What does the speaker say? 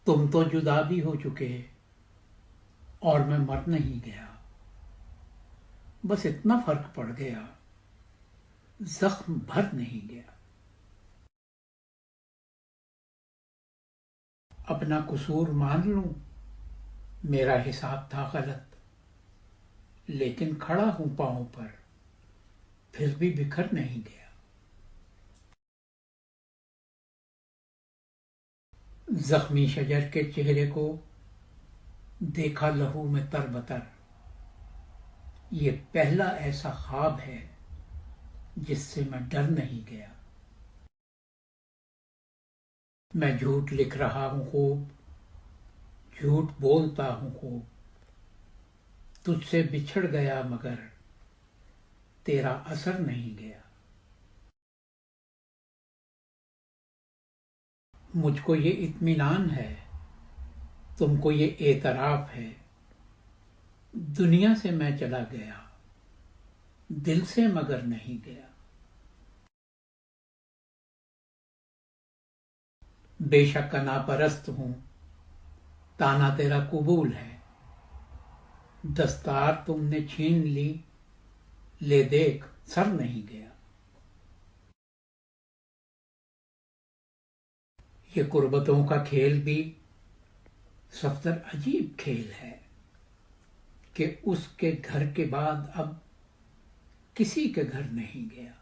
تم تو جدا بھی ہو چکے اور میں مر نہیں گیا، بس اتنا فرق پڑ گیا، زخم بھر نہیں گیا۔ اپنا قصور مان لوں، میرا حساب تھا غلط، لیکن کھڑا ہوں پاؤں پر، پھر بھی بکھر نہیں گیا۔ زخمی شجر کے چہرے کو دیکھا لہو میں تر بتر، یہ پہلا ایسا خواب ہے جس سے میں ڈر نہیں گیا۔ میں جھوٹ لکھ رہا ہوں خوب، جھوٹ بولتا ہوں خوب، تجھ سے بچھڑ گیا مگر تیرا اثر نہیں گیا۔ مجھ کو یہ اطمینان ہے، تم کو یہ اعتراف ہے، دنیا سے میں چلا گیا، دل سے مگر نہیں گیا۔ بے شک انا پرست ہوں، تانا تیرا قبول ہے، دستار تم نے چھین لی، لے دیکھ سر نہیں گیا۔ یہ قربتوں کا کھیل بھی صفدر عجیب کھیل ہے کہ اس کے گھر کے بعد اب کسی کے گھر نہیں گیا۔